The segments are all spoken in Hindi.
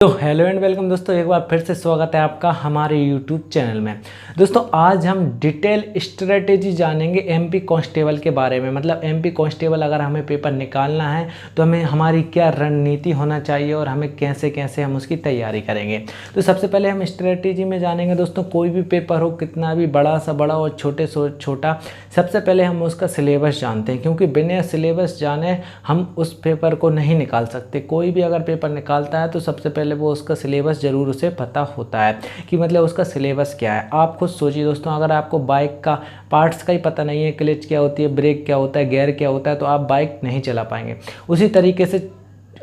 तो हेलो एंड वेलकम दोस्तों, एक बार फिर से स्वागत है आपका हमारे यूट्यूब चैनल में। दोस्तों आज हम डिटेल स्ट्रेटेजी जानेंगे एमपी कांस्टेबल के बारे में। मतलब एमपी कांस्टेबल अगर हमें पेपर निकालना है तो हमें हमारी क्या रणनीति होना चाहिए और हमें कैसे कैसे हम उसकी तैयारी करेंगे। तो सबसे पहले हम स्ट्रेटेजी में जानेंगे दोस्तों। कोई भी पेपर हो, कितना भी बड़ा सा बड़ा और छोटे से छोटा, सबसे पहले हम उसका सिलेबस जानते हैं, क्योंकि बिना सिलेबस जाने हम उस पेपर को नहीं निकाल सकते। कोई भी अगर पेपर निकालता है तो सबसे पहले वो उसका सिलेबस ज़रूर उसे पता होता है कि मतलब उसका सिलेबस क्या है। आप खुद सोचिए दोस्तों, अगर आपको बाइक का पार्ट्स का ही पता नहीं है, क्लच क्या होती है, ब्रेक क्या होता है, गियर क्या होता है, तो आप बाइक नहीं चला पाएंगे। उसी तरीके से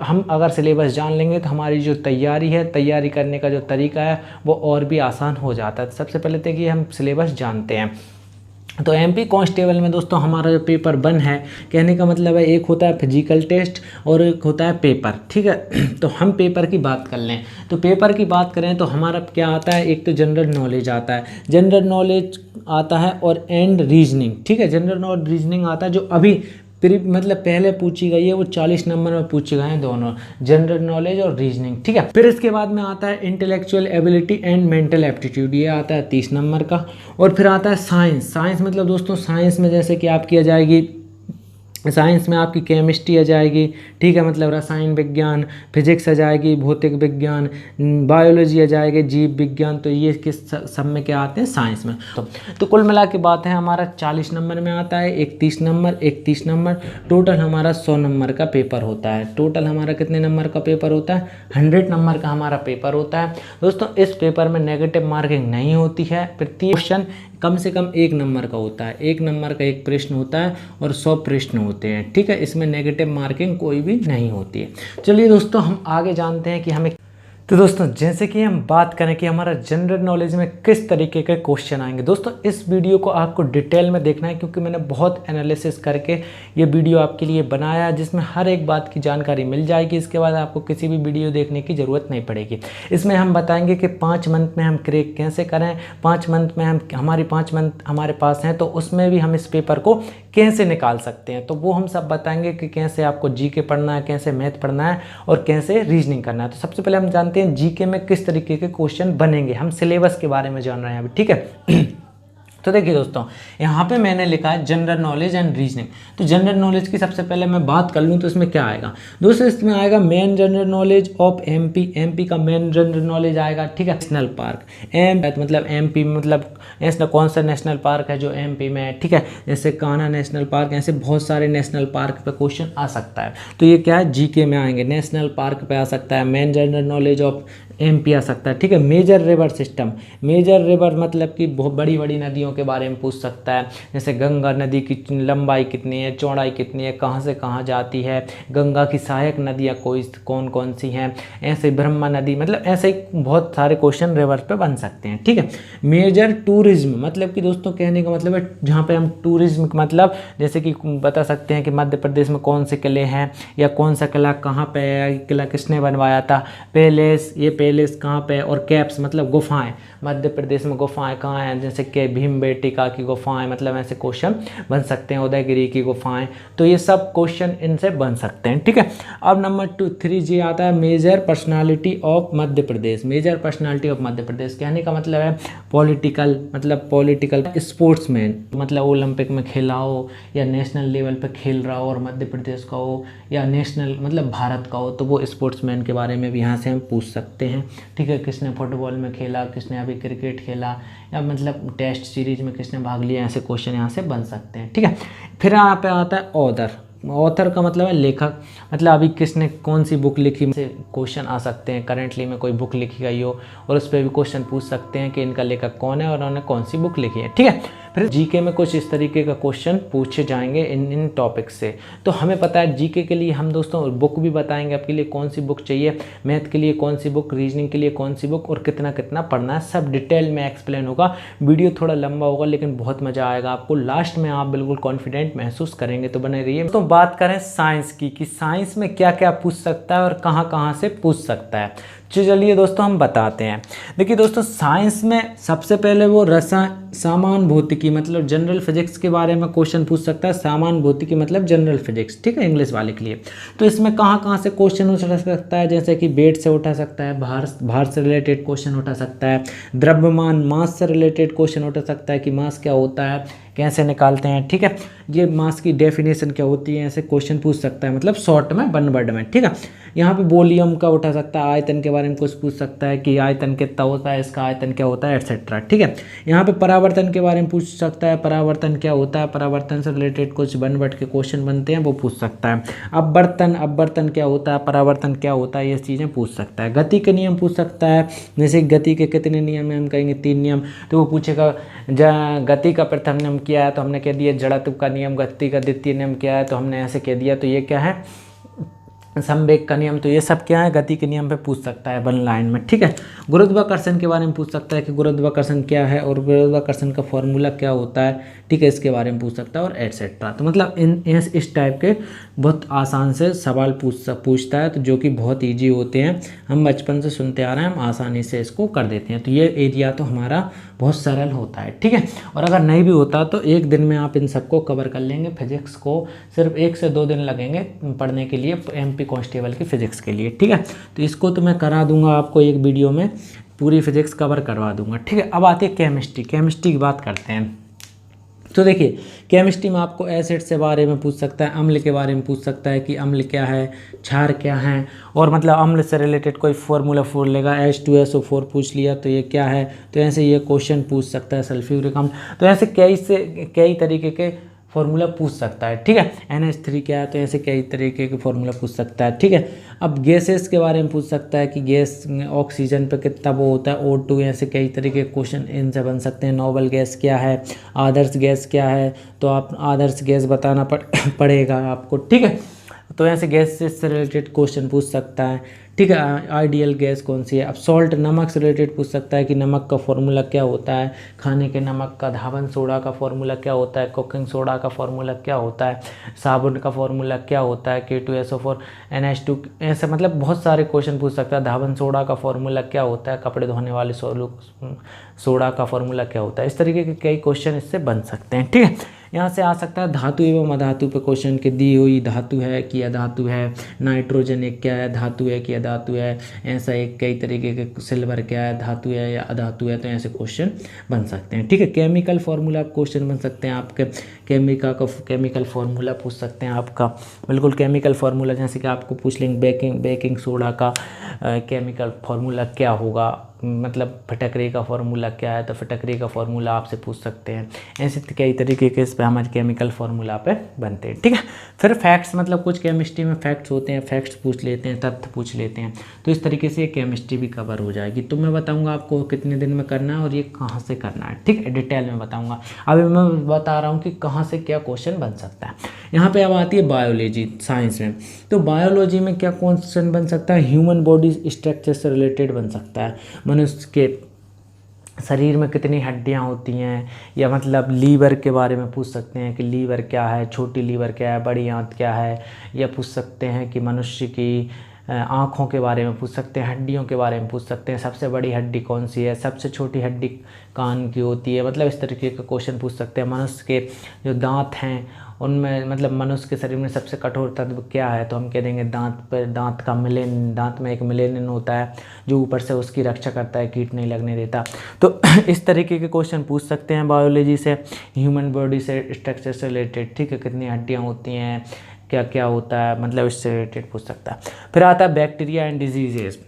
हम अगर सिलेबस जान लेंगे तो हमारी जो तैयारी है, तैयारी करने का जो तरीका है वो और भी आसान हो जाता है। सबसे पहले तो कि हम सिलेबस जानते हैं। तो एमपी कांस्टेबल में दोस्तों हमारा जो पेपर 1 है, कहने का मतलब है एक होता है फिजिकल टेस्ट और एक होता है पेपर, ठीक है। तो हम पेपर की बात कर लें तो पेपर की बात करें तो हमारा क्या आता है, एक तो जनरल नॉलेज आता है, जनरल नॉलेज आता है और एंड रीजनिंग, ठीक है। जनरल नॉलेज रीजनिंग आता है जो अभी मतलब पहले पूछी गई है, वो 40 नंबर में पूछे गए हैं दोनों, जनरल नॉलेज और रीजनिंग, ठीक है। फिर इसके बाद में आता है intellectual ability and mental aptitude, ये आता है 30 नंबर का। और फिर आता है साइंस। साइंस मतलब दोस्तों साइंस में जैसे कि आपकी आ जाएगी, साइंस में आपकी केमिस्ट्री आ जाएगी, ठीक है, मतलब रसायन विज्ञान, फिजिक्स आ जाएगी, भौतिक विज्ञान, बायोलॉजी आ जाएगी, जीव विज्ञान। तो ये किस सब में क्या आते हैं, साइंस में। तो कुल मिला के बात है हमारा 40 नंबर में आता है, 31 नंबर 31 नंबर, टोटल हमारा 100 नंबर का पेपर होता है। टोटल हमारा कितने नंबर का पेपर होता है, 100 नंबर का हमारा पेपर होता है दोस्तों। इस पेपर में नेगेटिव मार्किंग नहीं होती है। प्रति क्वेश्चन कम से कम 1 नंबर का होता है, 1 नंबर का एक प्रश्न होता है और 100 प्रश्न होते हैं, ठीक है। इसमें नेगेटिव मार्किंग कोई भी नहीं होती है। चलिए दोस्तों हम आगे जानते हैं कि हमें, तो दोस्तों जैसे कि हम बात करें कि हमारा जनरल नॉलेज में किस तरीके के क्वेश्चन आएंगे। दोस्तों इस वीडियो को आपको डिटेल में देखना है, क्योंकि मैंने बहुत एनालिसिस करके ये वीडियो आपके लिए बनाया है, जिसमें हर एक बात की जानकारी मिल जाएगी। इसके बाद आपको किसी भी वीडियो देखने की ज़रूरत नहीं पड़ेगी। इसमें हम बताएंगे कि 5 मंथ में हम क्रैक कैसे करें, 5 मंथ में हमारी 5 मंथ हमारे पास हैं, तो उसमें भी हम इस पेपर को कैसे निकाल सकते हैं, तो वो हम सब बताएंगे कि कैसे आपको जीके पढ़ना है, कैसे मैथ पढ़ना है और कैसे रीजनिंग करना है। तो सबसे पहले हम जानते हैं जीके में किस तरीके के क्वेश्चन बनेंगे। हम सिलेबस के बारे में जान रहे हैं अभी, ठीक है। तो देखिए दोस्तों, यहाँ पे मैंने लिखा है जनरल नॉलेज एंड रीजनिंग। तो जनरल नॉलेज की सबसे पहले मैं बात कर लूँ तो इसमें क्या आएगा दोस्तों, इसमें आएगा main general knowledge of MP. MP का मेन जनरल नॉलेज आएगा, ठीक है। नेशनल पार्क एम मतलब एमपी मतलब नेशनल, कौन सा नेशनल पार्क है जो एमपी में है, ठीक है। जैसे कान्हा नेशनल पार्क, ऐसे बहुत सारे नेशनल पार्क पे क्वेश्चन आ सकता है। तो ये क्या है, जीके में आएंगे। नेशनल पार्क पे आ सकता है, main general knowledge of MP आ सकता है, ठीक है। Major river system, major river मतलब कि बहुत बड़ी बड़ी नदियों के बारे में पूछ सकता है। जैसे गंगा नदी की लंबाई कितनी है, चौड़ाई कितनी है, कहाँ से कहाँ जाती है, गंगा की सहायक नदियाँ कौन कौन सी हैं, ऐसे ब्रह्मा नदी, मतलब ऐसे बहुत सारे क्वेश्चन रिवर पे बन सकते हैं, ठीक है। मेजर टूरिज्म मतलब कि दोस्तों कहने का मतलब है जहाँ पे हम टूरिज्म मतलब जैसे कि बता सकते हैं कि मध्य प्रदेश में कौन से किले हैं या कौन सा किला कहाँ पे है, किला किसने बनवाया था, पैलेस, ये पैलेस कहाँ पे, और कैप्स मतलब गुफाएं, मध्य प्रदेश में गुफाएं कहाँ हैं, जैसे कि भीमबेटका की गुफाएं, मतलब ऐसे क्वेश्चन बन सकते हैं, उदयगिरी की गुफाएं। तो ये सब क्वेश्चन इनसे बन सकते हैं, ठीक है। अब नंबर 3G आता है major personality of Madhya Pradesh. Major personality of Madhya Pradesh कहने का मतलब है पॉलिटिकल, मतलब पॉलिटिकल स्पोर्ट्समैन, मतलब ओलंपिक में खेला हो या नेशनल लेवल पे खेल रहा हो और मध्य प्रदेश का हो, या नेशनल मतलब भारत का हो, तो वो स्पोर्ट्समैन के बारे में भी यहाँ से हम पूछ सकते हैं, ठीक है। किसने फुटबॉल में खेला, किसने अभी क्रिकेट खेला, या मतलब टेस्ट सीरीज में किसने भाग लिया, ऐसे क्वेश्चन यहाँ से बन सकते हैं, ठीक है। फिर यहाँ पे आता है ऑथर। ऑथर का मतलब है लेखक, मतलब अभी किसने कौन सी बुक लिखी से क्वेश्चन आ सकते हैं। करेंटली में कोई बुक लिखी गई हो और उस पर भी क्वेश्चन पूछ सकते हैं कि इनका लेखक कौन है और उन्होंने कौन सी बुक लिखी है, ठीक है। फिर जीके में कुछ इस तरीके का क्वेश्चन पूछे जाएंगे इन टॉपिक से। तो हमें पता है जीके के लिए हम दोस्तों बुक भी बताएंगे आपके लिए कौन सी बुक चाहिए, मैथ के लिए कौन सी बुक, रीजनिंग के लिए कौन सी बुक और कितना कितना पढ़ना है, सब डिटेल में एक्सप्लेन होगा। वीडियो थोड़ा लंबा होगा लेकिन बहुत मज़ा आएगा आपको, लास्ट में आप बिल्कुल कॉन्फिडेंट महसूस करेंगे। तो बने रहिए। तो बात करें साइंस की कि साइंस में क्या क्या पूछ सकता है और कहाँ कहाँ से पूछ सकता है। चलिए दोस्तों हम बताते हैं। देखिए दोस्तों, साइंस में सबसे पहले वो सामान्य भौतिकी मतलब जनरल फिजिक्स के बारे में क्वेश्चन पूछ सकता है। सामान्य भौतिकी मतलब जनरल फिजिक्स, ठीक है, इंग्लिश वाले के लिए। तो इसमें कहाँ कहाँ से क्वेश्चन उठ सकता है, जैसे कि वेट से उठा सकता है, भार से रिलेटेड क्वेश्चन उठा सकता है, द्रव्यमान मास से रिलेटेड क्वेश्चन उठा सकता है कि मास क्या होता है, कैसे निकालते हैं, ठीक है, ये मास की डेफिनेशन क्या होती है, ऐसे क्वेश्चन पूछ सकता है, मतलब शॉर्ट में, वन वर्ड में, ठीक है। यहाँ पे वॉल्यूम का उठा सकता है, आयतन के बारे में कुछ पूछ सकता है कि आयतन कितना होता है, इसका आयतन क्या होता है, एटसेट्रा, ठीक है। यहाँ पे परावर्तन के बारे में पूछ सकता है, परावर्तन क्या होता है, परावर्तन से रिलेटेड कुछ वन वर्ड के क्वेश्चन बनते हैं, वो पूछ सकता है। अपवर्तन क्या होता है, परावर्तन क्या होता है, ये चीज़ें पूछ सकता है। गति के नियम पूछ सकता है, जैसे गति के कितने नियम हैं, हम कहेंगे 3 नियम, तो वो पूछेगा गति का प्रथम नियम क्या है, तो हमने कह दिया जड़त्व का नियम। गति का द्वितीय नियम क्या है, तो हमने ऐसे कह दिया, तो ये क्या है, संवेग का नियम। तो ये सब क्या है, गति के नियम पे पूछ सकता है वन लाइन में, ठीक है। गुरुत्वाकर्षण के बारे में पूछ सकता है कि गुरुत्वाकर्षण क्या है और गुरुत्वाकर्षण का फॉर्मूला क्या होता है, ठीक है, इसके बारे में पूछ सकता है और एटसेट्रा। तो मतलब इस टाइप के बहुत आसान से सवाल पूछता है, तो जो कि बहुत ईजी होते हैं, हम बचपन से सुनते आ रहे हैं, हम आसानी से इसको कर देते हैं। तो ये एरिया तो हमारा बहुत सरल होता है, ठीक है। और अगर नहीं भी होता तो एक दिन में आप इन सबको कवर कर लेंगे। फिजिक्स को सिर्फ 1 से 2 दिन लगेंगे पढ़ने के लिए, MP कांस्टेबल की फिजिक्स के लिए, ठीक है। तो इसको तो मैं करा दूंगा आपको, एक वीडियो में पूरी फिजिक्स कवर करवा दूंगा, ठीक है। अब आती है केमिस्ट्री की बात करते हैं। तो देखिए, केमिस्ट्री में आपको एसिड से बारे में पूछ सकता है, अम्ल के बारे में पूछ सकता है कि अम्ल क्या है, क्षार क्या है, और मतलब अम्ल से रिलेटेड कोई फार्मूला फोर लेगा, H2SO4 पूछ लिया तो ये क्या है, तो ऐसे ये क्वेश्चन पूछ सकता है। सल्फ्यूरिक अम्ल, तो ऐसे कई तरीके के फार्मूला पूछ सकता है, ठीक है। NH3 क्या है, तो ऐसे कई तरीके के फार्मूला पूछ सकता है, ठीक है। अब गैसेस के बारे में पूछ सकता है कि गैस ऑक्सीजन पे कितना वो होता है, O2, ऐसे कई तरीके के क्वेश्चन इनसे बन सकते हैं। नोबल गैस क्या है, आदर्श गैस क्या है, तो आप आदर्श गैस बताना पड़ेगा आपको, ठीक है। तो ऐसे गैस से रिलेटेड क्वेश्चन पूछ सकता है, ठीक है। आइडियल गैस कौन सी है। अब सॉल्ट, नमक से रिलेटेड पूछ सकता है कि नमक का फॉर्मूला क्या होता है, खाने के नमक का, धावन सोडा का फॉर्मूला क्या होता है, कुकिंग सोडा का फॉर्मूला क्या होता है, साबुन का फॉर्मूला क्या होता है, K2SO4 NH2, ऐसे मतलब बहुत सारे क्वेश्चन पूछ सकता है। धावन सोडा का फॉर्मूला क्या होता है, कपड़े धोने वाले सोडा का फॉर्मूला क्या होता है, इस तरीके के कई क्वेश्चन इससे बन सकते हैं, ठीक है। यहाँ से आ सकता है धातु एवं अधातु पे क्वेश्चन कि दी हुई धातु है कि अधातु है, नाइट्रोजन एक क्या है, धातु है कि अधातु है, ऐसा एक कई तरीके के, सिल्वर क्या है, धातु है या अधातु है, तो ऐसे क्वेश्चन बन सकते हैं, ठीक है। केमिकल फार्मूला क्वेश्चन बन सकते हैं आपके, केमिकल फार्मूला पूछ सकते हैं आपका, बिल्कुल केमिकल फार्मूला, जैसे कि आपको पूछ लेंगे बेकिंग सोडा का केमिकल फार्मूला क्या होगा, मतलब फटकरी का फार्मूला क्या है, तो फटकरी का फार्मूला आपसे पूछ सकते हैं। ऐसे कई तरीके के इस पे हमारे केमिकल फार्मूला पे बनते हैं, ठीक है। फिर फैक्ट्स, मतलब कुछ केमिस्ट्री में फैक्ट्स होते हैं, फैक्ट्स पूछ लेते हैं, तथ्य पूछ लेते हैं, तो इस तरीके से ये केमिस्ट्री भी कवर हो जाएगी। तो मैं बताऊंगा आपको कितने दिन में करना है और ये कहाँ से करना है, ठीक है, डिटेल में बताऊँगा। अभी मैं बता रहा हूँ कि कहाँ से क्या क्वेश्चन बन सकता है। यहाँ पे अब आती है बायोलॉजी, साइंस में। तो बायोलॉजी में क्या क्वेश्चन बन सकता है, ह्यूमन बॉडी स्ट्रक्चर से रिलेटेड बन सकता है। मनुष्य के शरीर में कितनी हड्डियां होती हैं, या मतलब लीवर के बारे में पूछ सकते हैं कि लीवर क्या है, छोटी लीवर क्या है, बड़ी आंत क्या है, या पूछ सकते हैं कि मनुष्य की आँखों के बारे में पूछ सकते हैं, हड्डियों के बारे में पूछ सकते हैं, सबसे बड़ी हड्डी कौन सी है, सबसे छोटी हड्डी कान की होती है, मतलब इस तरीके के क्वेश्चन पूछ सकते हैं। मनुष्य के जो दांत हैं उनमें, मतलब मनुष्य के शरीर में सबसे कठोर तत्व क्या है, तो हम कह देंगे दांत में एक मिलेनिन होता है जो ऊपर से उसकी रक्षा करता है, कीट नहीं लगने देता। तो इस तरीके के क्वेश्चन पूछ सकते हैं बायोलॉजी से, ह्यूमन बॉडी से स्ट्रक्चर से रिलेटेड, ठीक है, कितनी हड्डियाँ होती हैं, क्या क्या होता है, मतलब इससे रिलेटेड पूछ सकता है। फिर आता है बैक्टीरिया एंड डिजीजेस,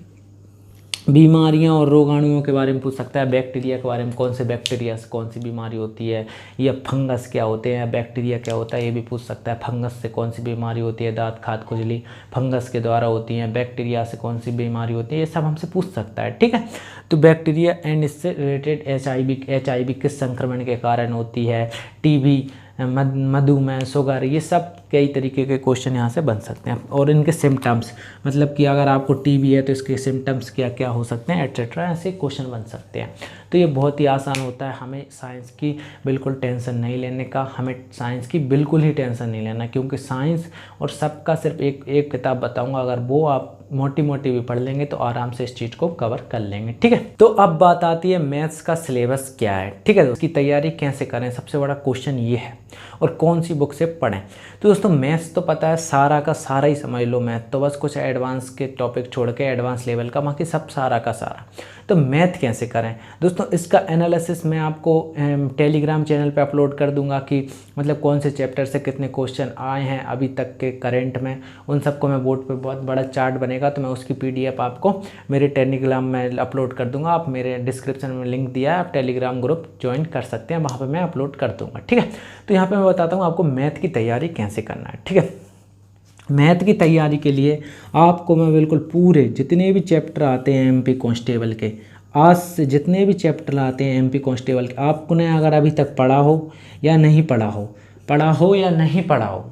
बीमारियां और रोगाणुओं के बारे में पूछ सकता है। बैक्टीरिया के बारे में, कौन से बैक्टीरिया से कौन सी बीमारी होती है, या फंगस क्या होते हैं, बैक्टीरिया क्या होता है, ये भी पूछ सकता है। फंगस से कौन सी बीमारी होती है, दांत खाद खुजली फंगस के द्वारा होती है, बैक्टीरिया से कौन सी बीमारी होती है, ये सब हमसे पूछ सकता है, ठीक है। तो बैक्टीरिया एंड इससे रिलेटेड HIV किस संक्रमण के कारण होती है, TB, मधुमेह, शुगर, ये सब कई तरीके के क्वेश्चन यहाँ से बन सकते हैं। और इनके सिम्टम्स, मतलब कि अगर आपको TB है तो इसके सिम्टम्स क्या क्या हो सकते हैं, एट्सेट्रा, ऐसे क्वेश्चन बन सकते हैं। तो ये बहुत ही आसान होता है। हमें साइंस की बिल्कुल टेंशन नहीं लेने का, हमें साइंस की बिल्कुल ही टेंशन नहीं लेना, क्योंकि साइंस और सबका सिर्फ एक किताब बताऊँगा, अगर वो आप मोटी मोटी भी पढ़ लेंगे तो आराम से इस चीज़ को कवर कर लेंगे। ठीक है, तो अब बात आती है मैथ्स का सिलेबस क्या है। ठीक है, उसकी तैयारी कैसे करें, सबसे बड़ा क्वेश्चन ये है, और कौन सी बुक से पढ़ें। तो दोस्तों मैथ्स तो पता है सारा का सारा ही समझ लो, मैथ तो बस कुछ एडवांस के टॉपिक छोड़ के एडवांस लेवल का, बाकी सब सारा का सारा। तो मैथ कैसे करें दोस्तों, इसका एनालिसिस मैं आपको टेलीग्राम चैनल पे अपलोड कर दूंगा कि मतलब कौन से चैप्टर से कितने क्वेश्चन आए हैं अभी तक के करंट में, उन सबको मैं बोर्ड पे बहुत बड़ा चार्ट बनेगा तो मैं उसकी PDF आपको मेरे टेलीग्राम में अपलोड कर दूंगा। आप मेरे डिस्क्रिप्शन में लिंक दिया है, आप टेलीग्राम ग्रुप ज्वाइन कर सकते हैं, वहाँ पर मैं अपलोड कर दूँगा। ठीक है, तो यहाँ पर मैं बताता हूँ आपको मैथ की तैयारी कैसे करना है। ठीक है, मैथ की तैयारी के लिए आपको मैं बिल्कुल पूरे जितने भी चैप्टर आते हैं MP कांस्टेबल के, आज से जितने भी चैप्टर आते हैं MP कांस्टेबल के, आपको ने अगर अभी तक पढ़ा हो या नहीं पढ़ा हो या नहीं पढ़ा हो,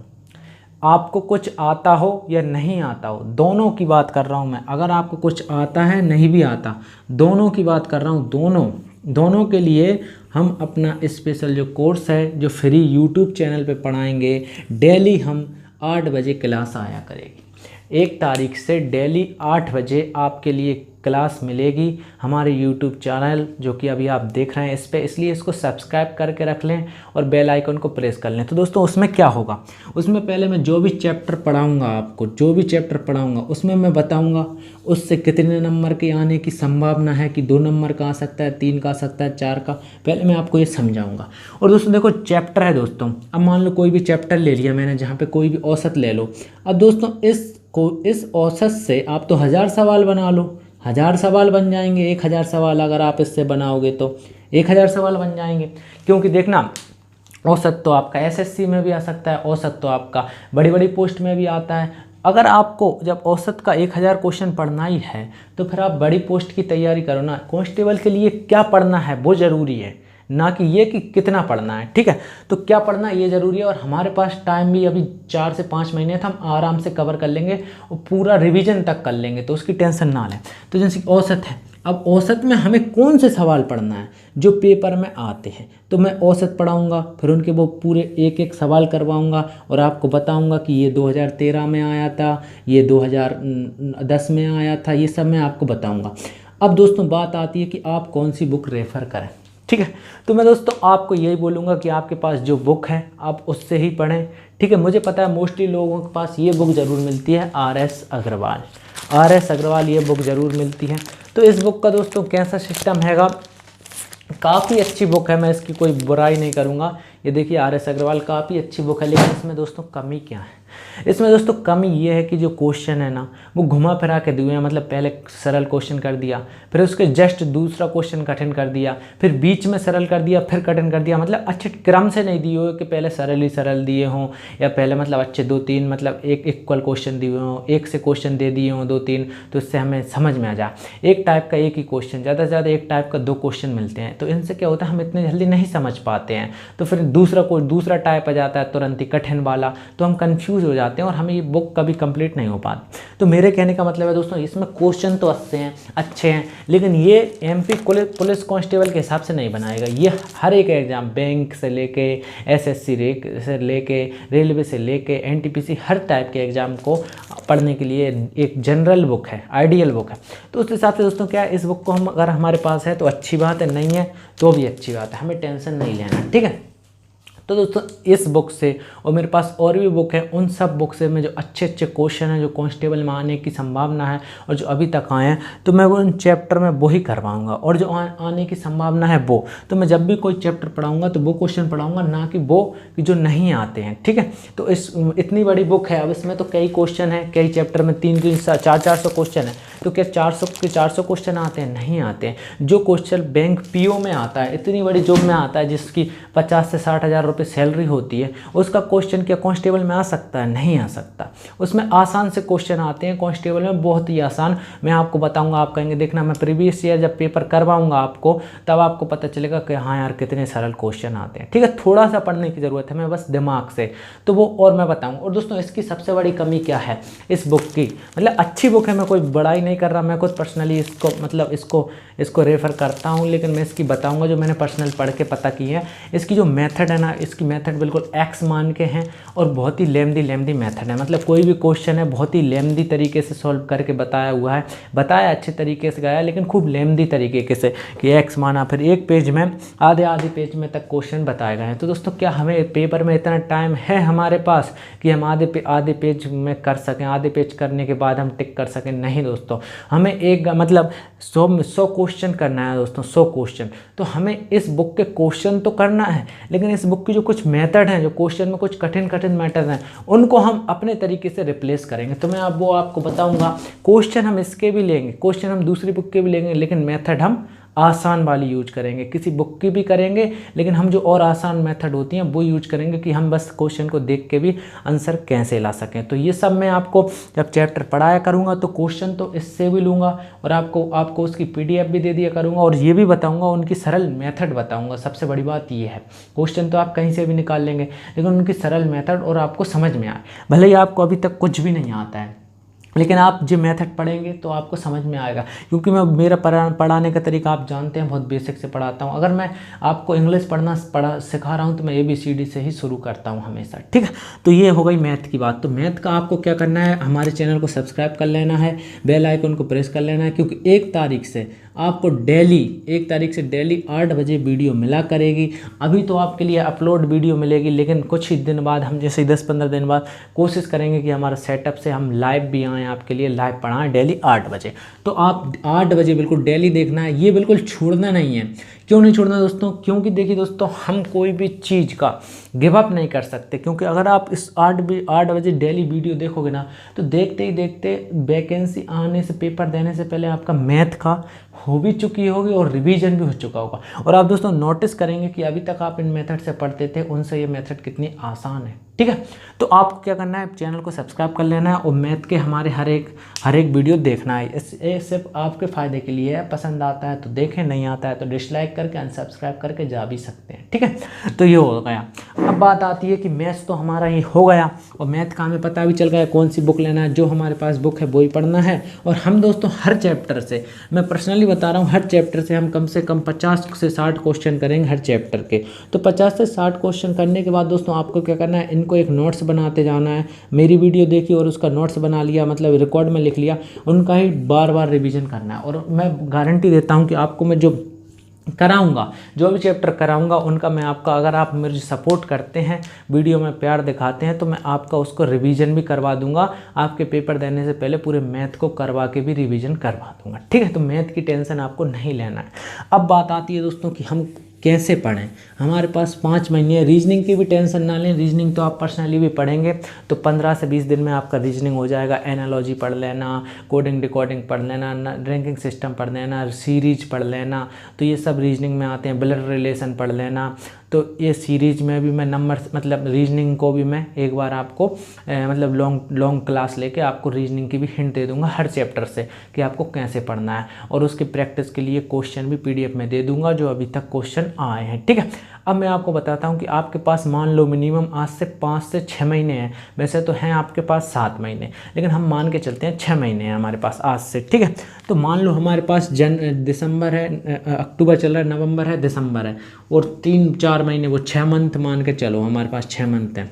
आपको कुछ आता हो या नहीं आता हो, दोनों की बात कर रहा हूँ मैं। अगर आपको कुछ आता है नहीं भी आता, दोनों की बात कर रहा हूँ, दोनों के लिए हम अपना स्पेशल जो कोर्स है जो फ्री यूट्यूब चैनल पे पढ़ाएंगे। डेली हम 8 बजे क्लास आया करेगी, 1 तारीख से डेली 8 बजे आपके लिए क्लास मिलेगी हमारे YouTube चैनल जो कि अभी आप देख रहे हैं इस पे, इसलिए इसको सब्सक्राइब करके रख लें और बेल आइकन को प्रेस कर लें। तो दोस्तों उसमें क्या होगा, उसमें पहले मैं जो भी चैप्टर पढ़ाऊंगा आपको, जो भी चैप्टर पढ़ाऊंगा उसमें मैं बताऊंगा उससे कितने नंबर के आने की संभावना है, कि 2 नंबर का आ सकता है, 3 का आ सकता है, 4 का, पहले मैं आपको ये समझाऊंगा। और दोस्तों देखो चैप्टर है दोस्तों, अब मान लो कोई भी चैप्टर ले लिया मैंने, जहाँ पे कोई भी औसत ले लो। अब दोस्तों इस औसत से आप तो 1000 सवाल बना लो, 1000 सवाल बन जाएंगे। 1000 सवाल अगर आप इससे बनाओगे तो 1000 सवाल बन जाएंगे, क्योंकि देखना औसत तो आपका SSC में भी आ सकता है, औसत तो आपका बड़ी बड़ी पोस्ट में भी आता है। अगर आपको जब औसत का 1000 क्वेश्चन पढ़ना ही है तो फिर आप बड़ी पोस्ट की तैयारी करो ना। कांस्टेबल के लिए क्या पढ़ना है वो ज़रूरी है, ना कि ये कि कितना पढ़ना है। ठीक है, तो क्या पढ़ना है ये ज़रूरी है, और हमारे पास टाइम भी अभी 4 से 5 महीने था, हम आराम से कवर कर लेंगे और पूरा रिवीजन तक कर लेंगे, तो उसकी टेंशन ना लें। तो जैसे औसत है, अब औसत में हमें कौन से सवाल पढ़ना है जो पेपर में आते हैं, तो मैं औसत पढ़ाऊंगा, फिर उनके वो पूरे एक एक सवाल करवाऊंगा और आपको बताऊंगा कि ये 2013 में आया था, ये 2010 में आया था, ये सब मैं आपको बताऊंगा। अब दोस्तों बात आती है कि आप कौन सी बुक रेफ़र करें। ठीक है, तो मैं दोस्तों आपको यही बोलूँगा कि आपके पास जो बुक है आप उससे ही पढ़ें। ठीक है, मुझे पता है मोस्टली लोगों के पास ये बुक ज़रूर मिलती है, RS अग्रवाल ये बुक ज़रूर मिलती है। तो इस बुक का दोस्तों कैसा सिस्टम हैगा, काफ़ी अच्छी बुक है, मैं इसकी कोई बुराई नहीं करूँगा। ये देखिए RS अग्रवाल काफ़ी अच्छी बुक है, लेकिन इसमें दोस्तों कमी क्या है, इसमें दोस्तों कमी ये है कि जो क्वेश्चन है ना वो घुमा फिरा के दिए हैं। मतलब पहले सरल क्वेश्चन कर दिया, फिर उसके जस्ट दूसरा क्वेश्चन कठिन कर दिया, फिर बीच में सरल कर दिया, फिर कठिन कर दिया। मतलब अच्छे क्रम से नहीं दिए हो कि पहले सरल ही सरल दिए हों, या पहले मतलब अच्छे 2-3 मतलब एक इक्वल क्वेश्चन दिए हों, एक से क्वेश्चन दे दिए हों 2-3, तो इससे हमें समझ में आ जाए। एक टाइप का एक ही क्वेश्चन, ज़्यादा से ज़्यादा एक टाइप का 2 क्वेश्चन मिलते हैं, तो इनसे क्या होता है हम इतने जल्दी नहीं समझ पाते हैं। तो फिर दूसरा टाइप आ जाता है तुरंत ही कठिन वाला, तो हम कंफ्यूज हो जाते हैं और हमें ये बुक कभी कंप्लीट नहीं हो पाती। तो मेरे कहने का मतलब है दोस्तों इसमें क्वेश्चन तो अच्छे हैं, लेकिन ये MP पुलिस कांस्टेबल के हिसाब से नहीं बनाएगा। ये हर एक एग्जाम, बैंक से लेके SSC से लेके रेलवे से लेके NTPC हर टाइप के एग्जाम को पढ़ने के लिए एक जनरल बुक है, आइडियल बुक है। तो उस हिसाब से दोस्तों क्या है, इस बुक को हम अगर हमारे पास है तो अच्छी बात है, नहीं है तो भी अच्छी बात है, हमें टेंशन नहीं लेना। ठीक है, तो दोस्तों इस बुक से और मेरे पास और भी बुक है, उन सब बुक से मैं जो अच्छे क्वेश्चन हैं जो कांस्टेबल में आने की संभावना है और जो अभी तक आए हैं, तो मैं वो उन चैप्टर में वो ही करवाऊंगा। और जो आने की संभावना है वो, तो मैं जब भी कोई चैप्टर पढ़ाऊंगा तो वो क्वेश्चन पढ़ाऊंगा, ना कि वो कि जो नहीं आते हैं। ठीक है, तो इतनी बड़ी बुक है, अब इसमें तो कई क्वेश्चन हैं, कई चैप्टर में 300-400 क्वेश्चन है, तो क्या 400 क्वेश्चन आते हैं? नहीं आते हैं। जो क्वेश्चन बैंक PO में आता है, इतनी बड़ी जॉब में आता है जिसकी 50 से 60 हज़ार रुपये सैलरी होती है, उसका क्वेश्चन क्या कांस्टेबल में आ सकता है? नहीं आ सकता। उसमें आसान से क्वेश्चन आते हैं, कांस्टेबल में बहुत ही आसान। मैं आपको बताऊंगा, आप कहेंगे देखना मैं प्रीवियस ईयर जब पेपर करवाऊंगा आपको, तब आपको पता चलेगा कि हाँ यार कितने सरल क्वेश्चन आते हैं। ठीक है, थोड़ा सा पढ़ने की ज़रूरत है, मैं बस दिमाग से, तो वो और मैं बताऊँगा। और दोस्तों इसकी सबसे बड़ी कमी क्या है इस बुक की, मतलब अच्छी बुक है, मैं कोई बड़ाई नहीं कर रहा, मैं खुद पर्सनली इसको मतलब इसको रेफ़र करता हूँ, लेकिन मैं इसकी बताऊँगा जो मैंने पर्सनल पढ़ के पता की है। इसकी जो मेथड है ना, इसकी मेथड बिल्कुल एक्स मान के हैं और बहुत ही लेंदी मेथड है। मतलब कोई भी क्वेश्चन है बहुत ही लेंदी तरीके से सॉल्व करके बताया हुआ है, बताया अच्छे तरीके से गया लेकिन खूब लेंदी तरीके से कि एक्स माना, फिर एक पेज में आधे पेज में तक क्वेश्चन बताए गए हैं। तो दोस्तों क्या हमें पेपर में इतना टाइम है हमारे पास कि हम आधे पेज में कर सकें, आधे पेज करने के बाद हम टिक कर सकें? नहीं दोस्तों, हमें एक मतलब 100 क्वेश्चन करना है दोस्तों, 100 क्वेश्चन। तो हमें इस बुक के क्वेश्चन तो करना है, लेकिन इस बुक की जो कुछ मेथड हैं, जो क्वेश्चन में कुछ कठिन मेथड हैं, उनको हम अपने तरीके से रिप्लेस करेंगे। तो मैं वो आपको बताऊंगा। क्वेश्चन हम इसके भी लेंगे, क्वेश्चन हम दूसरी बुक के भी लेंगे, लेकिन मेथड हम आसान वाली यूज करेंगे। किसी बुक की भी करेंगे, लेकिन हम जो और आसान मेथड होती हैं वो यूज करेंगे कि हम बस क्वेश्चन को देख के भी आंसर कैसे ला सकें। तो ये सब मैं आपको जब चैप्टर पढ़ाया करूँगा तो क्वेश्चन तो इससे भी लूँगा और आपको उसकी PDF भी दे दिया करूँगा और ये भी बताऊँगा, उनकी सरल मेथड बताऊँगा। सबसे बड़ी बात ये है, क्वेश्चन तो आप कहीं से भी निकाल लेंगे, लेकिन उनकी सरल मेथड और आपको समझ में आए। भले ही आपको अभी तक कुछ भी नहीं आता है, लेकिन आप जो मेथड पढ़ेंगे तो आपको समझ में आएगा। क्योंकि मेरा पढ़ाने का तरीका आप जानते हैं, बहुत बेसिक से पढ़ाता हूँ। अगर मैं आपको इंग्लिश सिखा रहा हूँ तो मैं ABCD से ही शुरू करता हूँ हमेशा, ठीक है। तो ये हो गई मैथ की बात। तो मैथ का आपको क्या करना है, हमारे चैनल को सब्सक्राइब कर लेना है, बेल आइकन को प्रेस कर लेना है, क्योंकि 1 तारीख से आपको डेली 8 बजे वीडियो मिला करेगी। अभी तो आपके लिए अपलोड वीडियो मिलेगी, लेकिन कुछ ही दिन बाद हम जैसे 10-15 दिन बाद कोशिश करेंगे कि हमारा सेटअप से हम लाइव भी आएँ, आपके लिए लाइव पढ़ाएं डेली 8 बजे। तो आप 8 बजे बिल्कुल डेली देखना है, ये बिल्कुल छोड़ना नहीं है। क्यों नहीं छोड़ना दोस्तों? क्योंकि देखिए दोस्तों, हम कोई भी चीज़ का गिव अप नहीं कर सकते। क्योंकि अगर आप इस 8 बजे डेली वीडियो देखोगे ना, तो देखते ही देखते वैकेंसी आने से, पेपर देने से पहले आपका मैथ का हो भी चुकी होगी और रिवीजन भी हो चुका होगा। और आप दोस्तों नोटिस करेंगे कि अभी तक आप इन मेथड से पढ़ते थे, उनसे ये मेथड कितनी आसान है, ठीक है। तो आपको क्या करना है, चैनल को सब्सक्राइब कर लेना है और मैथ के हमारे हर एक वीडियो देखना है। ये सिर्फ आपके फ़ायदे के लिए है। पसंद आता है तो देखें, नहीं आता है तो डिसलाइक करके अनसब्सक्राइब करके जा भी सकते हैं, ठीक है। तो ये हो गया। अब बात आती है कि मैथ्स तो हमारा ये हो गया और मैथ का हमें पता भी चल गया कौन सी बुक लेना है। जो हमारे पास बुक है वो ही पढ़ना है। और हम दोस्तों हर चैप्टर से, मैं पर्सनली बता रहा हूँ, हर चैप्टर से हम कम से कम 50 से 60 क्वेश्चन करेंगे हर चैप्टर के। तो 50 से 60 क्वेश्चन करने के बाद दोस्तों आपको क्या करना है, इनको एक नोट्स बनाते जाना है। मेरी वीडियो देखी और उसका नोट्स बना लिया, मतलब रिकॉर्ड में लिख लिया, उनका ही बार बार रिवीजन करना है। और मैं गारंटी देता हूँ कि आपको मैं जो कराऊंगा, जो भी चैप्टर कराऊंगा उनका मैं आपका, अगर आप मेरे सपोर्ट करते हैं, वीडियो में प्यार दिखाते हैं, तो मैं आपका उसको रिवीजन भी करवा दूंगा। आपके पेपर देने से पहले पूरे मैथ को करवा के भी रिवीजन करवा दूंगा, ठीक है। तो मैथ की टेंशन आपको नहीं लेना है। अब बात आती है दोस्तों कि हम कैसे पढ़ें। हमारे पास 5 महीने, रीजनिंग की भी टेंशन ना लें। रीजनिंग तो आप पर्सनली भी पढ़ेंगे तो 15 से 20 दिन में आपका रीजनिंग हो जाएगा। एनालॉजी पढ़ लेना, कोडिंग डिकोडिंग पढ़ लेना, रैंकिंग सिस्टम पढ़ लेना, सीरीज पढ़ लेना, तो ये सब रीजनिंग में आते हैं। ब्लड रिलेशन पढ़ लेना, तो ये सीरीज में भी मैं नंबर, मतलब रीजनिंग को भी मैं एक बार आपको मतलब लॉन्ग क्लास लेके आपको रीजनिंग की भी हिंट दे दूंगा हर चैप्टर से कि आपको कैसे पढ़ना है। और उसके प्रैक्टिस के लिए क्वेश्चन भी PDF में दे दूंगा जो अभी तक क्वेश्चन आए हैं, ठीक है। अब मैं आपको बताता हूँ कि आपके पास मान लो मिनिमम आज से 5 से 6 महीने हैं। वैसे तो हैं आपके पास 7 महीने, लेकिन हम मान के चलते हैं 6 महीने हैं हमारे पास आज से, ठीक है। तो मान लो हमारे पास दिसंबर है, अक्टूबर चल रहा है, नवंबर है, दिसंबर है, और 3-4 महीने, वो 6 मंथ मान के चलो हमारे पास 6 मंथ हैं,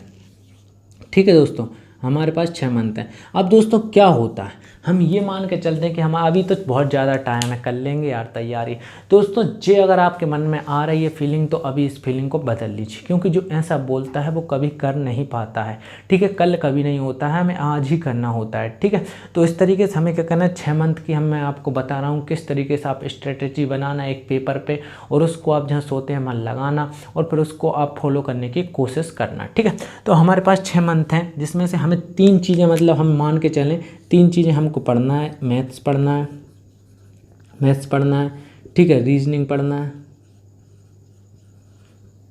ठीक है दोस्तों। हमारे पास 6 मंथ हैं। अब दोस्तों क्या होता है, हम ये मान के चलते हैं कि हम अभी तो बहुत ज़्यादा टाइम है, कर लेंगे यार तैयारी। दोस्तों जे अगर आपके मन में आ रही है फीलिंग, तो अभी इस फीलिंग को बदल लीजिए, क्योंकि जो ऐसा बोलता है वो कभी कर नहीं पाता है, ठीक है। कल कभी नहीं होता है, हमें आज ही करना होता है, ठीक है। तो इस तरीके से हमें क्या करना है, 6 मंथ की मैं आपको बता रहा हूँ किस तरीके से आप स्ट्रेटेजी बनाना एक पेपर पर, और उसको आप जहाँ सोते हैं मन लगाना, और फिर उसको आप फॉलो करने की कोशिश करना, ठीक है। तो हमारे पास 6 मंथ हैं, जिसमें से हमें 3 चीज़ें, मतलब हम मान के चलें 3 चीज़ें हमको पढ़ना है। मैथ्स पढ़ना है, ठीक है, रीजनिंग पढ़ना है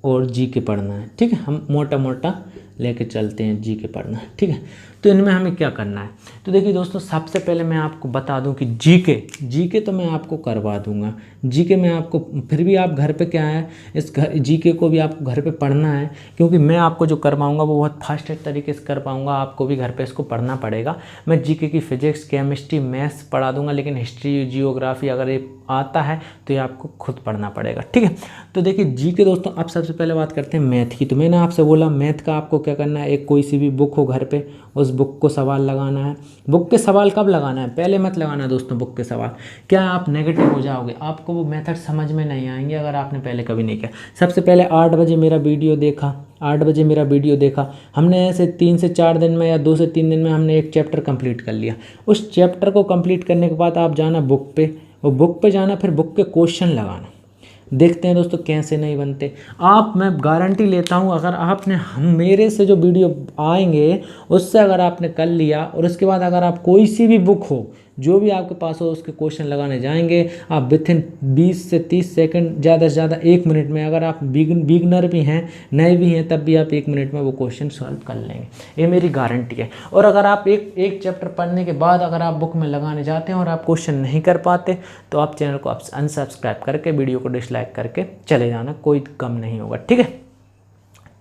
और GK पढ़ना है, ठीक है। हम मोटा लेके चलते हैं जीके पढ़ना, ठीक है। तो इनमें हमें क्या करना है, तो देखिए दोस्तों, सबसे पहले मैं आपको बता दूं कि जीके तो मैं आपको करवा दूंगा। जीके में आपको फिर भी आप घर पे क्या है, इस जीके को भी आपको घर पे पढ़ना है, क्योंकि मैं आपको जो करवाऊंगा वो बहुत फास्ट तरीके से कर पाऊंगा, आपको भी घर पे इसको पढ़ना पड़ेगा। मैं जीके की फिजिक्स, केमिस्ट्री, मैथ्स पढ़ा दूंगा, लेकिन हिस्ट्री, जियोग्राफी अगर ये आता है तो ये आपको खुद पढ़ना पड़ेगा, ठीक है। तो देखिए जीके दोस्तों, अब सबसे पहले बात करते हैं मैथ की। तो मैंने आपसे बोला मैथ का आपको क्या करना है, एक कोई सी भी बुक हो घर पे, उस बुक को सवाल लगाना है। बुक के सवाल कब लगाना है, पहले मत लगाना दोस्तों बुक के सवाल, क्या आप नेगेटिव हो जाओगे, आपको वो मेथड समझ में नहीं आएंगे अगर आपने पहले कभी नहीं किया। सबसे पहले 8 बजे मेरा वीडियो देखा, 8 बजे मेरा वीडियो देखा, हमने ऐसे 3 से 4 दिन में या 2 से 3 दिन में हमने एक चैप्टर कंप्लीट कर लिया। उस चैप्टर को कंप्लीट करने के बाद आप जाना बुक पे, वो बुक पे जाना, फिर बुक के क्वेश्चन लगाना। देखते हैं दोस्तों कैसे नहीं बनते। मैं गारंटी लेता हूं, अगर आपने मेरे से जो वीडियो आएंगे उससे अगर आपने कर लिया, और उसके बाद अगर आप कोई सी भी बुक हो जो भी आपके पास हो उसके क्वेश्चन लगाने जाएंगे, आप विथिन 20 से 30 सेकंड, ज़्यादा से ज़्यादा 1 मिनट में, अगर आप बिगनर भी हैं, नए भी हैं, तब भी आप 1 मिनट में वो क्वेश्चन सॉल्व कर लेंगे, ये मेरी गारंटी है। और अगर आप एक चैप्टर पढ़ने के बाद अगर आप बुक में लगाने जाते हैं और आप क्वेश्चन नहीं कर पाते, तो आप चैनल को अनसब्सक्राइब करके, वीडियो को डिसलाइक करके चले जाना, कोई कम नहीं होगा, ठीक है।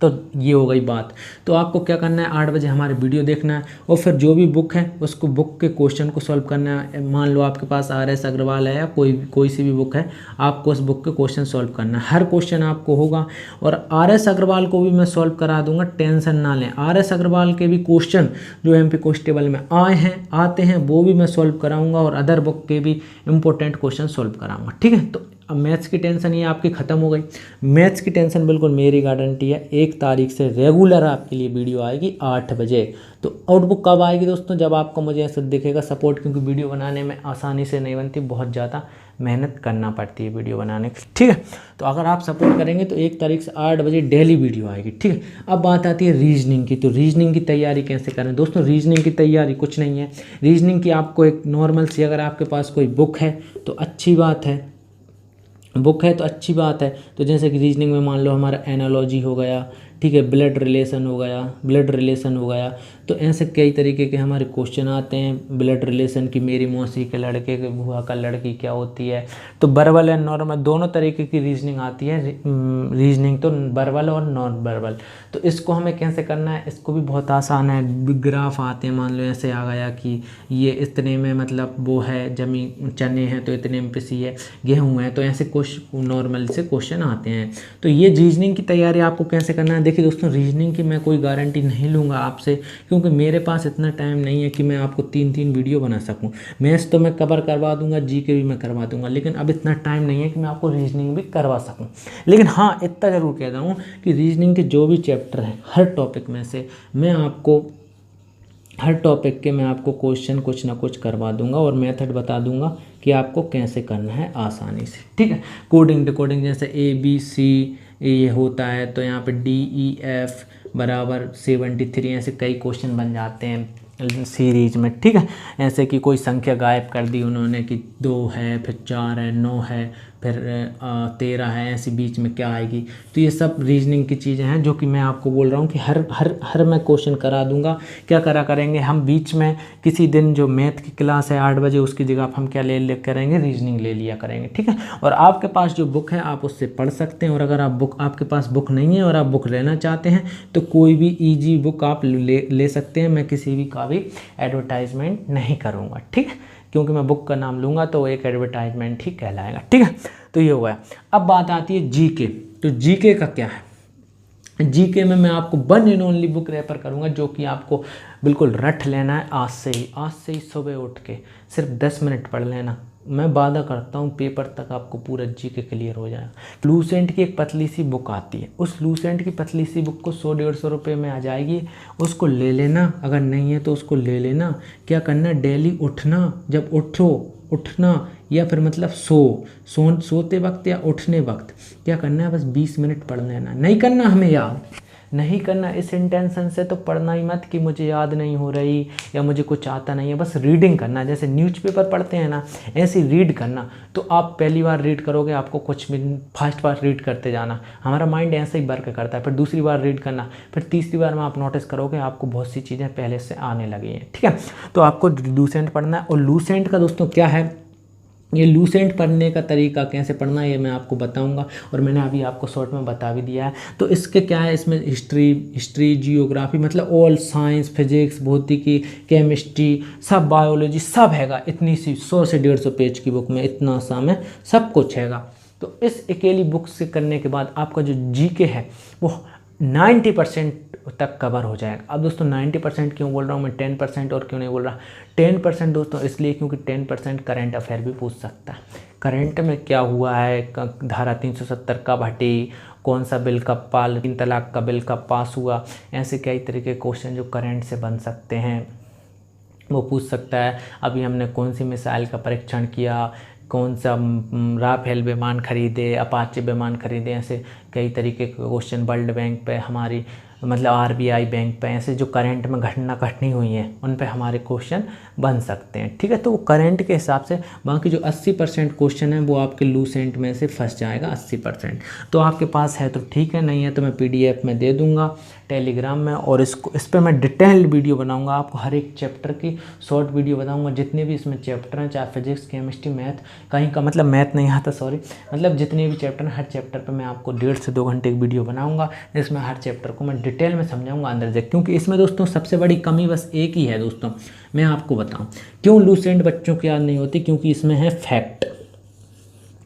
तो ये हो गई बात। तो आपको क्या करना है, 8 बजे हमारे वीडियो देखना है, और फिर जो भी बुक है उसको, बुक के क्वेश्चन को सॉल्व करना है। मान लो आपके पास RS अग्रवाल है या कोई सी भी बुक है, आपको उस बुक के क्वेश्चन सॉल्व करना है। हर क्वेश्चन आपको होगा, और RS अग्रवाल को भी मैं सॉल्व करा दूंगा, टेंशन ना लें। RS अग्रवाल के भी क्वेश्चन जो MP कांस्टेबल में आते हैं वो भी मैं सॉल्व कराऊंगा, और अदर बुक के भी इंपॉर्टेंट क्वेश्चन सॉल्व कराऊंगा, ठीक है। तो अब मैथ्स की टेंशन ये आपकी ख़त्म हो गई। मैथ्स की टेंशन बिल्कुल मेरी गारंटी है, 1 तारीख से रेगुलर आपके लिए वीडियो आएगी 8 बजे। तो आउटबुक कब आएगी दोस्तों, जब आपको मुझे ऐसा दिखेगा सपोर्ट, क्योंकि वीडियो बनाने में आसानी से नहीं बनती, बहुत ज़्यादा मेहनत करना पड़ती है वीडियो बनाने की, ठीक है। तो अगर आप सपोर्ट करेंगे तो 1 तारीख से 8 बजे डेली वीडियो आएगी, ठीक है। अब बात आती है रीजनिंग की। तो रीजनिंग की तैयारी कैसे करें दोस्तों, रीजनिंग की तैयारी कुछ नहीं है। रीजनिंग की आपको एक नॉर्मल सी, अगर आपके पास कोई बुक है तो अच्छी बात है, बुक है तो अच्छी बात है। तो जैसे कि रीजनिंग में मान लो हमारा एनालॉजी हो गया, ठीक है, ब्लड रिलेशन हो गया, तो ऐसे कई तरीके के हमारे क्वेश्चन आते हैं। ब्लड रिलेशन की, मेरी मौसी के लड़के के बुआ का लड़की क्या होती है, तो वर्बल एंड नॉर्मल दोनों तरीके की रीजनिंग आती है। रीजनिंग तो वर्बल और नॉन वर्बल। तो इसको हमें कैसे करना है, इसको भी बहुत आसान है। ग्राफ आते हैं, मान लो ऐसे आ गया कि ये इतने में मतलब वो है, जमीन चने हैं तो इतने में पिसी है, गेहूँ है, तो ऐसे क्वेश्चन नॉर्मल से क्वेश्चन आते हैं। तो ये रीजनिंग की तैयारी आपको कैसे करना है। देखिए दोस्तों, रीजनिंग की मैं कोई गारंटी नहीं लूँगा आपसे, क्योंकि मेरे पास इतना टाइम नहीं है कि मैं आपको 3 वीडियो बना सकूं। मैथ्स तो मैं कवर करवा दूंगा, जीके भी मैं करवा दूंगा, लेकिन अब इतना टाइम नहीं है कि मैं आपको रीजनिंग भी करवा सकूं। लेकिन हाँ, इतना ज़रूर कह दूँ कि रीजनिंग के जो भी चैप्टर हैं, हर टॉपिक में से मैं आपको, हर टॉपिक के मैं आपको क्वेश्चन कुछ ना कुछ करवा दूंगा, और मेथड बता दूंगा कि आपको कैसे करना है आसानी से, ठीक है। कोडिंग डिकोडिंग, जैसे ABC ये होता है, तो यहाँ पे DEF बराबर 73, ऐसे कई क्वेश्चन बन जाते हैं सीरीज में, ठीक है। ऐसे कि कोई संख्या गायब कर दी उन्होंने कि 2 है, फिर 4 है, 9 है, फिर 13 है, ऐसी बीच में क्या आएगी। तो ये सब रीजनिंग की चीज़ें हैं जो कि मैं आपको बोल रहा हूँ कि हर मैं क्वेश्चन करा दूंगा। क्या करेंगे हम, बीच में किसी दिन जो मैथ की क्लास है 8 बजे, उसकी जगह हम क्या ले करेंगे, रीजनिंग ले लिया करेंगे, ठीक है। और आपके पास जो बुक है आप उससे पढ़ सकते हैं, और अगर आपके पास बुक नहीं है और आप बुक लेना चाहते हैं तो कोई भी ईजी बुक आप ले सकते हैं। मैं किसी भी का भी एडवर्टाइजमेंट नहीं करूँगा, ठीक है, क्योंकि मैं बुक का नाम लूँगा तो एक एडवर्टाइजमेंट ही कहलाएगा, ठीक है। तो ये हो गया। अब बात आती है जीके। तो जीके का क्या है, जीके में मैं आपको 1 एंड ओनली बुक रेफर करूँगा जो कि आपको बिल्कुल रट लेना है आज से ही सुबह उठ के सिर्फ 10 मिनट पढ़ लेना। मैं वादा करता हूँ पेपर तक आपको पूरा जीके क्लियर हो जाएगा। लूसेंट की एक पतली सी बुक आती है, उस लूसेंट की पतली सी बुक को 100-150 रुपये में आ जाएगी, उसको ले लेना। अगर नहीं है तो उसको ले लेना। क्या करना, डेली उठना, जब उठना या फिर मतलब सोते वक्त या उठने वक्त क्या करना है, बस 20 मिनट पढ़ लेना। नहीं करना हमें याद, नहीं करना इस इंटेंशन से तो पढ़ना ही मत कि मुझे याद नहीं हो रही या मुझे कुछ आता नहीं है, बस रीडिंग करना। जैसे न्यूज़पेपर पढ़ते हैं ना, ऐसे रीड करना। तो आप पहली बार रीड करोगे, आपको कुछ भी फर्स्ट बार रीड करते जाना, हमारा माइंड ऐसे ही वर्क करता है। फिर दूसरी बार रीड करना, फिर तीसरी बार में आप नोटिस करोगे आपको बहुत सी चीज़ें पहले से आने लगी हैं। ठीक है, तो आपको लूसेंट पढ़ना है। और लूसेंट का दोस्तों क्या है, ये लूसेंट पढ़ने का तरीका कैसे पढ़ना है ये मैं आपको बताऊंगा, और मैंने अभी आपको शॉर्ट में बता भी दिया है। तो इसके क्या है, इसमें हिस्ट्री जियोग्राफी मतलब ऑल साइंस, फिजिक्स, भौतिकी, केमिस्ट्री, सब बायोलॉजी सब हैगा। इतनी सी 100 से 150 पेज की बुक में इतना सा में सब कुछ हैगा। तो इस अकेली बुक से करने के बाद आपका जो जीके है वो 90% तक कवर हो जाएगा। अब दोस्तों 90% क्यों बोल रहा हूँ मैं, 10% और क्यों नहीं बोल रहा। 10% दोस्तों इसलिए क्योंकि 10% करंट अफेयर भी पूछ सकता है। करंट में क्या हुआ है, धारा 370 कब हटी, कौन सा बिल कब 3 तलाक का बिल कब पास हुआ, ऐसे कई तरह के क्वेश्चन जो करंट से बन सकते हैं वो पूछ सकता है। अभी हमने कौन सी मिसाइल का परीक्षण किया, कौन सा राफेल विमान खरीदे, अपाचे विमान खरीदे, ऐसे कई तरीके के क्वेश्चन। वर्ल्ड बैंक पे हमारी मतलब आरबीआई बैंक पे ऐसे जो करंट में घटना घटनी हुई हैं उन पे हमारे क्वेश्चन बन सकते हैं। ठीक है, तो वो करंट के हिसाब से बाकी जो 80% क्वेश्चन है वो आपके लूसेंट में से फंस जाएगा 80%। तो आपके पास है तो ठीक है, नहीं है तो मैं PDF में दे दूंगा टेलीग्राम में, और इस पर मैं डिटेल्ड वीडियो बनाऊंगा, आपको हर एक चैप्टर की शॉर्ट वीडियो बताऊंगा। जितने भी इसमें चैप्टर हैं, चाहे फिजिक्स, केमिस्ट्री, मैथ, कहीं का मतलब मैथ नहीं आता सॉरी, मतलब जितने भी चैप्टर हैं हर चैप्टर पर मैं आपको 1.5 से 2 घंटे की वीडियो बनाऊंगा, जिसमें हर चैप्टर को मैं डिटेल में समझाऊंगा अंदर से। क्योंकि इसमें दोस्तों सबसे बड़ी कमी बस एक ही है दोस्तों, मैं आपको बताऊं क्यों लूसेंट बच्चों की याद नहीं होती, क्योंकि इसमें है फैक्ट,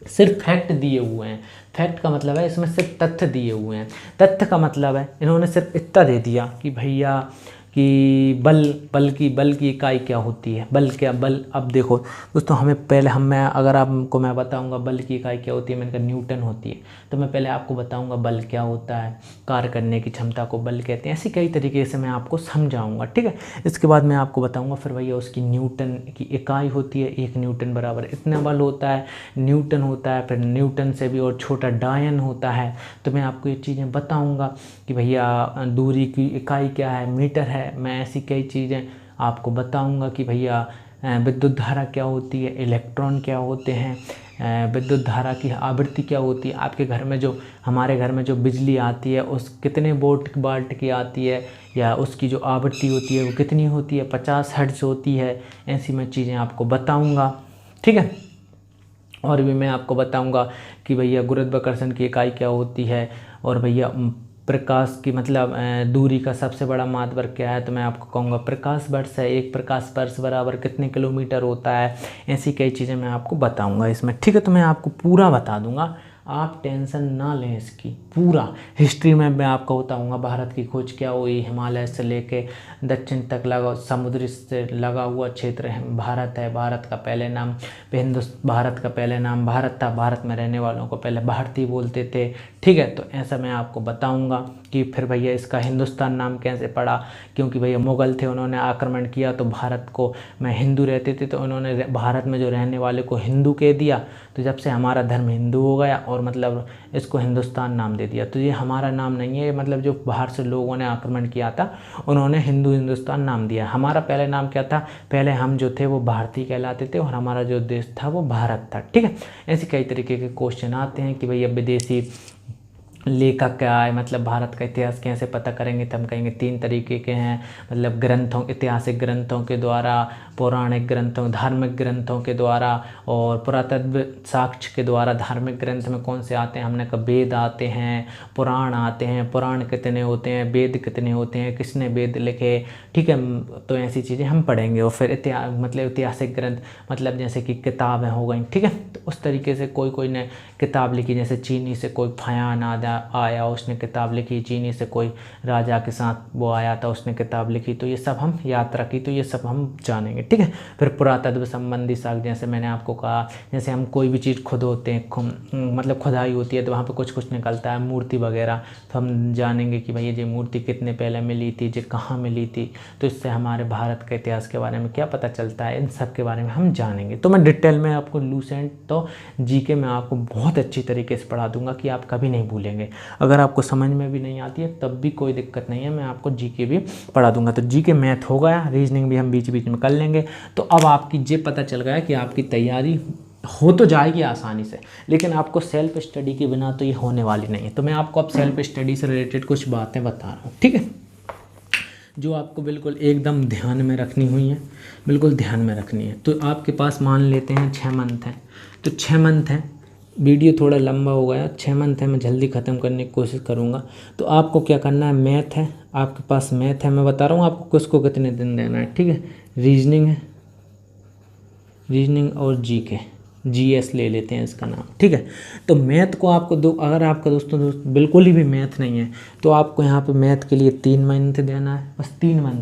सिर्फ फैक्ट दिए हुए हैं। फैक्ट का मतलब है इसमें सिर्फ तथ्य दिए हुए हैं। तथ्य का मतलब है इन्होंने सिर्फ इतना दे दिया कि भैया कि बल की इकाई क्या होती है, बल। अब देखो दोस्तों, हमें पहले अगर आपको मैं बताऊंगा बल की इकाई क्या होती है, मैंने कहा न्यूटन होती है, तो मैं पहले आपको बताऊंगा बल क्या होता है, कार्य करने की क्षमता को बल कहते हैं। ऐसी कई तरीके से मैं आपको समझाऊंगा। ठीक है, इसके बाद मैं आपको बताऊंगा फिर भैया उसकी न्यूटन की इकाई होती है, 1 न्यूटन बराबर इतना बल होता है, न्यूटन होता है, फिर न्यूटन से भी और छोटा डायन होता है। तो मैं आपको ये चीज़ें बताऊँगा कि भैया दूरी की इकाई क्या है, मीटर है। मैं ऐसी कई चीज़ें आपको बताऊंगा कि भैया विद्युत धारा क्या होती है, इलेक्ट्रॉन क्या होते हैं, विद्युत धारा की आवृत्ति क्या होती है, आपके घर में जो हमारे घर में जो बिजली आती है उस कितने वोल्ट की आती है, या उसकी जो आवृत्ति होती है वो कितनी होती है, 50 हर्ट्ज होती है। ऐसी मैं चीज़ें आपको बताऊँगा। ठीक है, और भी मैं आपको बताऊंगा कि भैया गुरुत्वाकर्षण की इकाई क्या होती है, और भैया प्रकाश की मतलब दूरी का सबसे बड़ा माध्य क्या है, तो मैं आपको कहूँगा प्रकाश वर्ष है। 1 प्रकाश वर्ष बराबर कितने किलोमीटर होता है। ऐसी कई चीज़ें मैं आपको बताऊँगा इसमें। ठीक है, तो मैं आपको पूरा बता दूँगा, आप टेंशन ना लें इसकी। पूरा हिस्ट्री में मैं आपको बताऊंगा भारत की खोज क्या हुई, हिमालय से लेके दक्षिण तक लगा समुद्र से लगा हुआ क्षेत्र है भारत है। भारत का पहले नाम भारत का पहले नाम भारत था। भारत में रहने वालों को पहले भारतीय बोलते थे। ठीक है, तो ऐसा मैं आपको बताऊंगा कि फिर भैया इसका हिंदुस्तान नाम कैसे पड़ा, क्योंकि भैया मुग़ल थे, उन्होंने आक्रमण किया तो भारत को में हिंदू रहते थे तो उन्होंने भारत में जो रहने वाले को हिंदू कह दिया। तो जब से हमारा धर्म हिंदू हो गया और मतलब इसको हिंदुस्तान नाम दे दिया। तो ये हमारा नाम नहीं है, मतलब जो बाहर से लोगों ने आक्रमण किया था उन्होंने हिंदुस्तान नाम दिया। हमारा पहले नाम क्या था, पहले हम जो थे वो भारतीय कहलाते थे और हमारा जो देश था वो भारत था। ठीक है, ऐसे कई तरीके के क्वेश्चन आते हैं कि भैया विदेशी लेखक क्या है, मतलब भारत का इतिहास कैसे पता करेंगे, तो हम कहेंगे 3 तरीके के हैं, मतलब ग्रंथों, ऐतिहासिक ग्रंथों के द्वारा, पौराणिक ग्रंथों, धार्मिक ग्रंथों के द्वारा और पुरातत्व साक्ष्य के द्वारा। धार्मिक ग्रंथ में कौन से आते हैं, हमने कहा वेद आते हैं, पुराण आते हैं। पुराण कितने होते हैं, वेद कितने होते हैं, किसने वेद लिखे। ठीक है, तो ऐसी चीज़ें हम पढ़ेंगे। और फिर मतलब ऐतिहासिक ग्रंथ मतलब जैसे कि किताबें हो गई। ठीक है, तो उस तरीके से कोई ने किताब लिखी, जैसे चीनी से कोई फयान आया उसने किताब लिखी, चीनी से कोई राजा के साथ वो आया था उसने किताब लिखी। तो ये सब हम यात्रा की, तो ये सब हम जानेंगे। ठीक है, फिर पुरातत्व संबंधी साख, जैसे मैंने आपको कहा, जैसे हम कोई भी चीज़ खुद होते हैं, मतलब खुदाई होती है तो वहाँ पे कुछ निकलता है, मूर्ति वगैरह, तो हम जानेंगे कि भाई ये मूर्ति कितने पहले मिली थी, ये कहाँ मिली थी। तो इससे हमारे भारत के इतिहास के बारे में क्या पता चलता है, इन सब के बारे में हम जानेंगे। तो मैं डिटेल में आपको लूसेंट तो जीके में आपको बहुत अच्छी तरीके से पढ़ा दूंगा कि आप कभी नहीं भूलेंगे। लेंगे। अगर आपको समझ में भी नहीं आती है तब भी कोई दिक्कत नहीं है, मैं आपको जीके भी पढ़ा दूंगा। तो जीके मैथ हो गया, रीजनिंग भी हम बीच बीच में कर लेंगे। तो अब आपकी ये पता चल गया कि आपकी तैयारी हो तो जाएगी आसानी से, लेकिन आपको सेल्फ स्टडी के बिना तो ये होने वाली नहीं है। तो मैं आपको अब सेल्फ स्टडी से रिलेटेड कुछ बातें बता रहा हूँ, ठीक है, जो आपको बिल्कुल एकदम ध्यान में रखनी हुई है, बिल्कुल ध्यान में रखनी है। तो आपके पास मान लेते हैं 6 मंथ हैं, तो 6 मंथ हैं, वीडियो थोड़ा लंबा हो गया, 6 मंथ है, मैं जल्दी ख़त्म करने की कोशिश करूँगा। तो आपको क्या करना है, मैथ है आपके पास, मैथ है, मैं बता रहा हूँ आपको किसको कितने दिन देना है, ठीक है। रीजनिंग है, रीजनिंग और जीके, जीएस ले लेते हैं इसका नाम, ठीक है। तो मैथ को आपको अगर आपका दोस्तों बिल्कुल ही भी मैथ नहीं है तो आपको यहाँ पे मैथ के लिए 3 मंथ देना है, बस 3 मंथ।